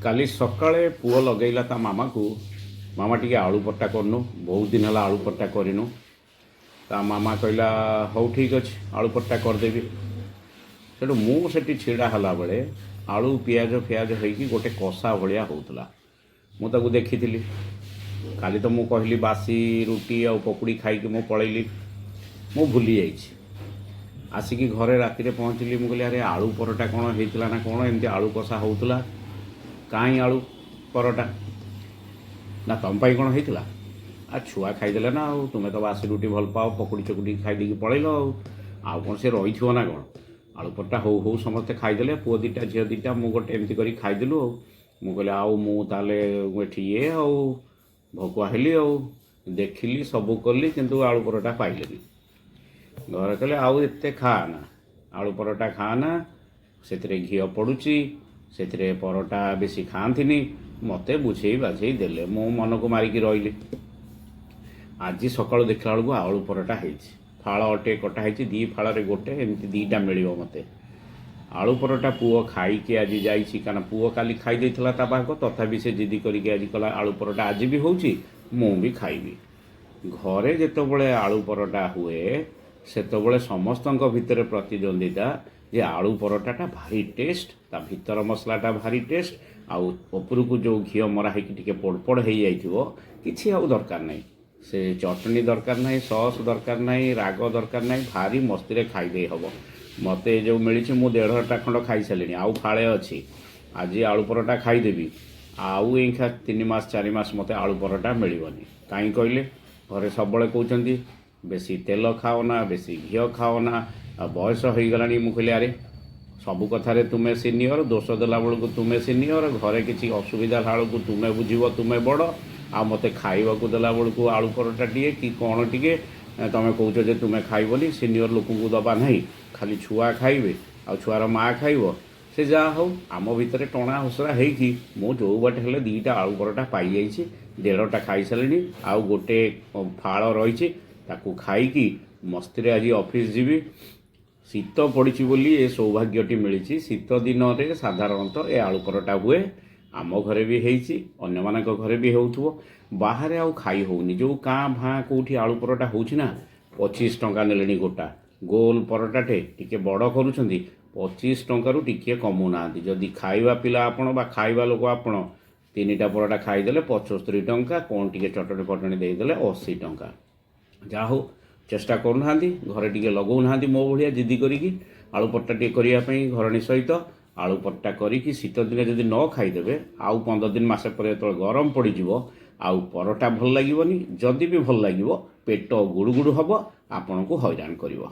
କାଲି ସକାଳେ ପୁଅ ଲଗେଇଲା ତା ମାମାକୁ, ମାମା ଟିକେ ଆଳୁ ପରଟା କରୁନୁ, ବହୁତ ଦିନ ହେଲା ଆଳୁ ପରଟା କରିନୁ। ତା ମାମା କହିଲା ହଉ ଠିକ୍ ଅଛି ଆଳୁ ପରଟା କରିଦେବି। ସେଠୁ ମୁଁ ସେଠି ଛିଡ଼ା ହେଲା ବେଳେ ଆଳୁ ପିଆଜ ଫିଆଜ ହେଇକି ଗୋଟେ କଷା ଭଳିଆ ହେଉଥିଲା। ମୁଁ ତାକୁ ଦେଖିଥିଲି। କାଲି ତ ମୁଁ କହିଲି ବାସି ରୁଟି ଆଉ ପକୁଡ଼ି ଖାଇକି ମୁଁ ପଳେଇଲି, ମୁଁ ଭୁଲି ଯାଇଛି। ଆସିକି ଘରେ ରାତିରେ ପହଞ୍ଚିଲି, ମୁଁ କହିଲି ଆରେ ଆଳୁ ପରଟା କ'ଣ ହେଇଥିଲା ନା କ'ଣ, ଏମିତି ଆଳୁ କଷା ହେଉଥିଲା, କାହିଁ ଆଳୁ ପରଟା ନା ତମ ପାଇଁ କ'ଣ ହେଇଥିଲା? ଛୁଆ ଖାଇଦେଲେ ନା, ଆଉ ତୁମେ ତ ବାସି ରୁଟି ଭଲ ପାଅ, ପକୁଡ଼ି ଚକୁଡ଼ି ଖାଇଦେଇକି ପଳେଇଲ, ଆଉ କ'ଣ ସେ ରହିଥିବ ନା କ'ଣ? ଆଳୁ ପରଟା ହଉ ହଉ ସମସ୍ତେ ଖାଇଦେଲେ, ପୁଅ ଦୁଇଟା ଝିଅ ଦୁଇଟା ମୁଁ ଗୋଟେ ଏମିତି କରି ଖାଇଦେଲୁ। ଆଉ ମୁଁ କହିଲି ଆଉ ମୁଁ ତାହେଲେ ଏଠି ଆଉ ଭକୁଆ ହେଲି, ଆଉ ଦେଖିଲି ସବୁ କଲି କିନ୍ତୁ ଆଳୁ ପରଟା ପାଇଲିନି। ଘରେ କହିଲେ ଆଉ ଏତେ ଖାଆନା, ଆଳୁ ପରଟା ଖାଆନା, ସେଥିରେ ଘିଅ ପଡ଼ୁଛି, ସେଥିରେ ପରଟା ବେଶୀ ଖାଆନ୍ତିନି। ମୋତେ ବୁଝେଇ ବାଝେଇ ଦେଲେ, ମୁଁ ମନକୁ ମାରିକି ରହିଲି। ଆଜି ସକାଳୁ ଦେଖିଲା ବେଳକୁ ଆଳୁ ପରଟା ହେଇଛି, ଫାଳ ଅଟେ କଟା ହେଇଛି, ଦୁଇ ଫାଳରେ ଗୋଟେ, ଏମିତି ଦୁଇଟା ମିଳିବ ମୋତେ। ଆଳୁ ପରଟା ପୁଅ ଖାଇକି ଆଜି ଯାଇଛି, କାରଣ ପୁଅ କାଲି ଖାଇ ଦେଇଥିଲା ତା ଭାଗ, ତଥାପି ସେ ଜିଦି କରିକି ଆଜି କଲା ଆଳୁ ପରଟା ଆଜି ବି ହେଉଛି, ମୁଁ ବି ଖାଇବି। ଘରେ ଯେତେବେଳେ ଆଳୁ ପରଟା ହୁଏ ସେତେବେଳେ ସମସ୍ତଙ୍କ ଭିତରେ ପ୍ରତିଦ୍ୱନ୍ଦିତା ଯେ ଆଳୁ ପରଟାଟା ଭାରି ଟେଷ୍ଟ, ତା ଭିତର ମସଲାଟା ଭାରି ଟେଷ୍ଟ, ଆଉ ଉପରକୁ ଯେଉଁ ଘିଅ ମରା ହେଇକି ଟିକେ ପୋଡ଼ପୋଡ଼ ହେଇଯାଇଥିବ, କିଛି ଆଉ ଦରକାର ନାହିଁ, ସେ ଚଟଣି ଦରକାର ନାହିଁ, ସସ୍ ଦରକାର ନାହିଁ, ରାଗ ଦରକାର ନାହିଁ, ଭାରି ମସ୍ତିରେ ଖାଇଦେଇ ହେବ। ମୋତେ ଯେଉଁ ମିଳିଛି ମୁଁ 1.5ଟା ଖଣ୍ଡ ଖାଇସାରିଲିଣି, ଆଉ ଫାଳେ ଅଛି। ଆଜି ଆଳୁ ପରଟା ଖାଇଦେବି, ଆଉ ଏଇଖା 3 ମାସ 4 ମାସ ମୋତେ ଆଳୁ ପରଟା ମିଳିବନି। କାହିଁ କହିଲେ? ଘରେ ସବୁବେଳେ କହୁଛନ୍ତି ବେଶୀ ତେଲ ଖାଅନା, ବେଶୀ ଘିଅ ଖାଅନା, ଆଉ ବୟସ ହେଇଗଲାଣି। ମୁଁ କହିଲି ଆରେ ସବୁ କଥାରେ ତୁମେ ସିନିୟର, ଦୋଷ ଦେଲା ବେଳକୁ ତୁମେ ସିନିୟର, ଘରେ କିଛି ଅସୁବିଧା ହେଲା ବେଳକୁ ତୁମେ ବୁଝିବ, ତୁମେ ବଡ଼, ଆଉ ମୋତେ ଖାଇବାକୁ ଦେଲା ବେଳକୁ ଆଳୁ ପରଟାଟିଏ କି କ'ଣ ଟିକେ ତୁମେ କହୁଛ ଯେ ତୁମେ ଖାଇବନି, ସିନିୟର ଲୋକଙ୍କୁ ଦେବା ନାହିଁ, ଖାଲି ଛୁଆ ଖାଇବେ ଆଉ ଛୁଆର ମାଆ ଖାଇବ। ସେ ଯାହା ହଉ, ଆମ ଭିତରେ ଟଣା ହସରା ହେଇକି ମୁଁ ଯେଉଁ ବାଟେ ହେଲେ 2ଟା ଆଳୁ ପରଟା ପାଇଯାଇଛି, 1.5ଟା ଖାଇସାରିଲିଣି, ଆଉ ଗୋଟେ ଫାଳ ରହିଛି, ତାକୁ ଖାଇକି ମସ୍ତିରେ ଆଜି ଅଫିସ୍ ଯିବି। ଶୀତ ପଡ଼ିଛି ବୋଲି ଏ ସୌଭାଗ୍ୟଟି ମିଳିଛି। ଶୀତ ଦିନରେ ସାଧାରଣତଃ ଏ ଆଳୁ ପରଟା ହୁଏ, ଆମ ଘରେ ବି ହେଇଛି, ଅନ୍ୟମାନଙ୍କ ଘରେ ବି ହେଉଥିବ। ବାହାରେ ଆଉ ଖାଇ ହେଉନି, ଯେଉଁ କାଁ ଭାଁ କେଉଁଠି ଆଳୁ ପରଟା ହେଉଛି ନା, 25 ଟଙ୍କା ନେଲେଣି ଗୋଟା। ଗୋଲ ପରଟାଟେ ଟିକେ ବଡ଼ କରୁଛନ୍ତି, 25 ଟଙ୍କାରୁ ଟିକିଏ କମୁନାହାନ୍ତି। ଯଦି ଖାଇବା ପିଲା ଆପଣ ବା ଖାଇବା ଲୋକ ଆପଣ, 3ଟା ପରଟା ଖାଇଦେଲେ 75 ଟଙ୍କା, କ'ଣ ଟିକେ ଚଟଣି ଫଟଣି ଦେଇଦେଲେ 80 ଟଙ୍କା। ଯାହା ହଉ ଚେଷ୍ଟା କରୁନାହାନ୍ତି, ଘରେ ଟିକେ ଲଗାଉନାହାନ୍ତି ମୋ ଭଳିଆ ଜିଦି କରିକି ଆଳୁ ପରଟା ଟିକେ କରିବା ପାଇଁ। ଘରଣୀ ସହିତ ଆଳୁ ପରଟା କରିକି ଶୀତ ଦିନେ ଯଦି ନ ଖାଇଦେବେ, ଆଉ 15 ଦିନ ମାସେ ପରେ ଯେତେବେଳେ ଗରମ ପଡ଼ିଯିବ, ଆଉ ପରଟା ଭଲ ଲାଗିବନି। ଯଦି ବି ଭଲ ଲାଗିବ, ପେଟ ଗୁଡ଼ୁଗୁଡ଼ୁ ହେବ, ଆପଣଙ୍କୁ ହଇରାଣ କରିବ।